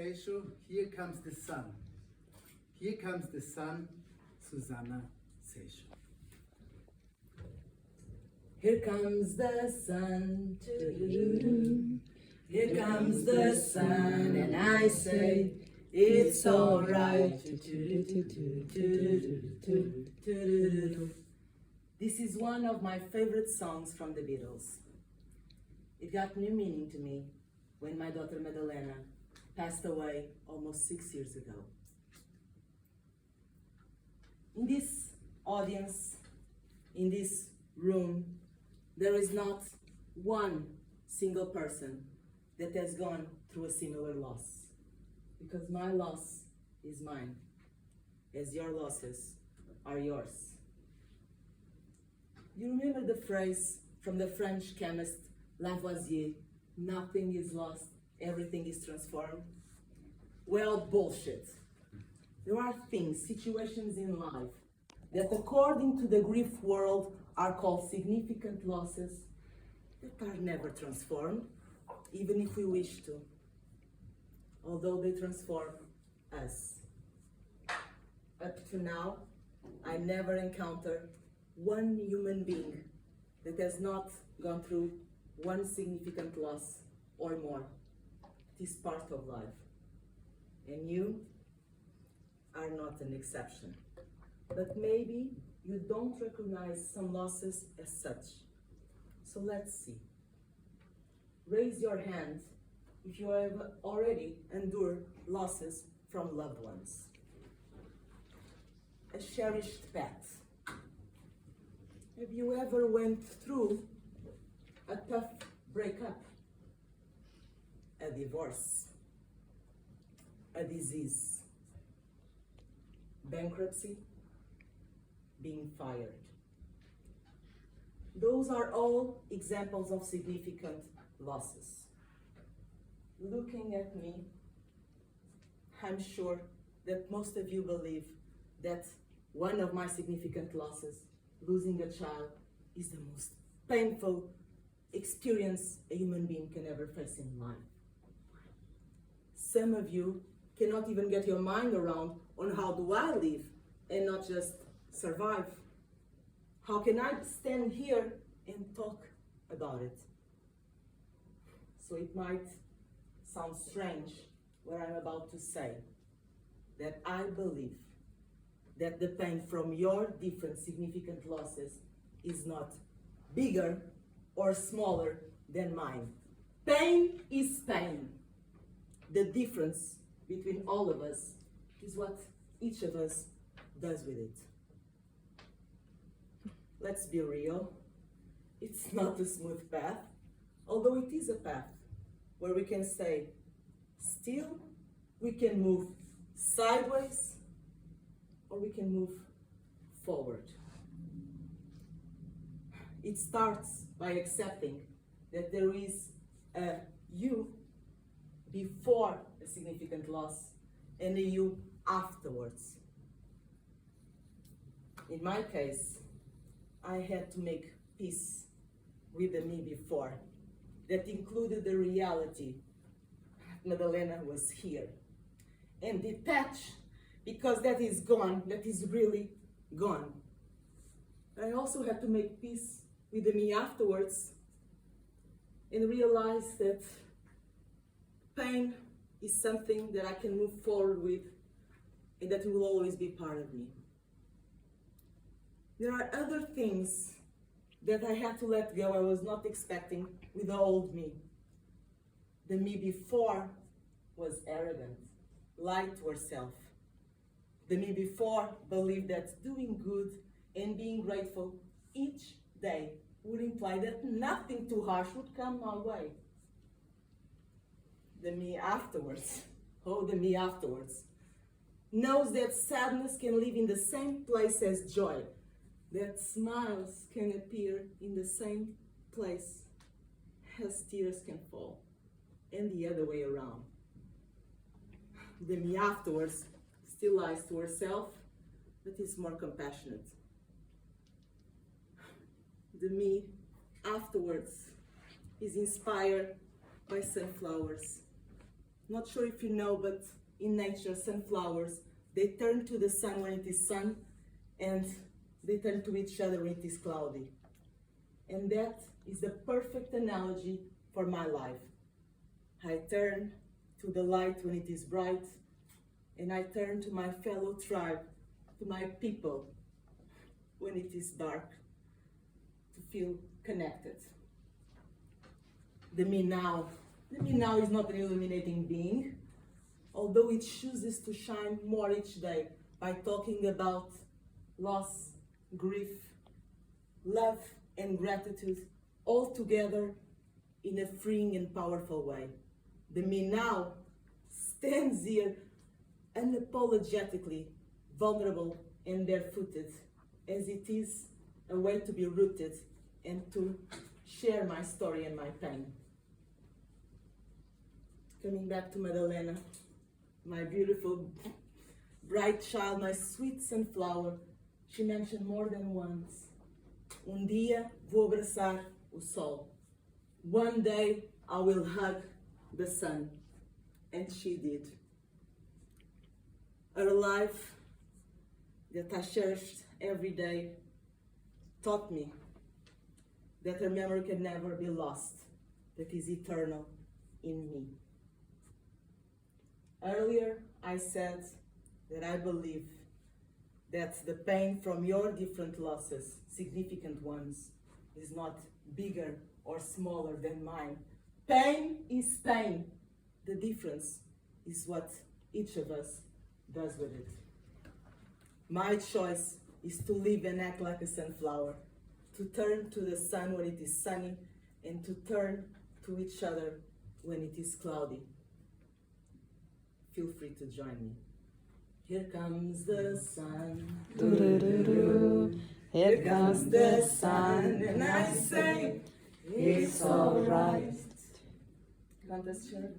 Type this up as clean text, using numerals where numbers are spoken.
Seixo, Here Comes the Sun. Here comes the sun, Susanna Seixo. Here comes the sun, doo-doo-doo-doo. Here comes the sun, and I say, it's alright. This is one of my favorite songs from the Beatles. It got new meaning to me when my daughter Madalena passed away almost 6 years ago. In this audience, in this room, there is not one single person that has gone through a similar loss, because my loss is mine, as your losses are yours. You remember the phrase from the French chemist Lavoisier, nothing is lost, everything is transformed? Well, bullshit. There are things, situations in life that according to the grief world are called significant losses that are never transformed, even if we wish to, although they transform us. Up to now, I never encountered one human being that has not gone through one significant loss or more. It is part of life. And you are not an exception. But maybe you don't recognize some losses as such. So let's see. Raise your hand if you have already endured losses from loved ones. A cherished pet. Have you ever went through a tough breakup? A divorce? A disease? Bankruptcy? Being fired? Those are all examples of significant losses. Looking at me, I'm sure that most of you believe that one of my significant losses, losing a child, is the most painful experience a human being can ever face in life. Some of you cannot even get your mind around on how do I live and not just survive. How can I stand here and talk about it? So it might sound strange what I'm about to say, that I believe that the pain from your different significant losses is not bigger or smaller than mine. Pain is pain. The difference between all of us is what each of us does with it. Let's be real. It's not a smooth path, although it is a path where we can stay still, we can move sideways, or we can move forward. It starts by accepting that there is a you before a significant loss and a you afterwards. In my case, I had to make peace with the me before. That included the reality Madalena was here. And detach, because that is gone, that is really gone. I also had to make peace with the me afterwards and realize that pain is something that I can move forward with and that will always be part of me. There are other things that I had to let go I was not expecting with the old me. The me before was arrogant, lied to herself. The me before believed that doing good and being grateful each day would imply that nothing too harsh would come my way. The me afterwards, the me afterwards, knows that sadness can live in the same place as joy, that smiles can appear in the same place as tears can fall, and the other way around. The me afterwards still lies to herself, but is more compassionate. The me afterwards is inspired by sunflowers, Not sure if you know, but in nature, sunflowers, they turn to the sun when it is sun, and they turn to each other when it is cloudy. And that is the perfect analogy for my life. I turn to the light when it is bright, and I turn to my fellow tribe, to my people, when it is dark, to feel connected. The me now is not an illuminating being, although it chooses to shine more each day by talking about loss, grief, love, and gratitude all together in a freeing and powerful way. The me now stands here unapologetically vulnerable and barefooted, as it is a way to be rooted and to share my story and my pain. Coming back to Madalena, my beautiful, bright child, my sweet sunflower, she mentioned more than once, dia vou abraçar o sol. One day I will hug the sun. And she did. Her life that I cherished every day taught me that her memory can never be lost, that is eternal in me. Earlier, I said that I believe that the pain from your different losses, significant ones, is not bigger or smaller than mine. Pain is pain. The difference is what each of us does with it. My choice is to live and act like a sunflower, to turn to the sun when it is sunny, and to turn to each other when it is cloudy. Feel free to join me. Here comes the sun. Doo-doo-doo-doo. Here comes the sun, and I say, it's alright. Can't us share?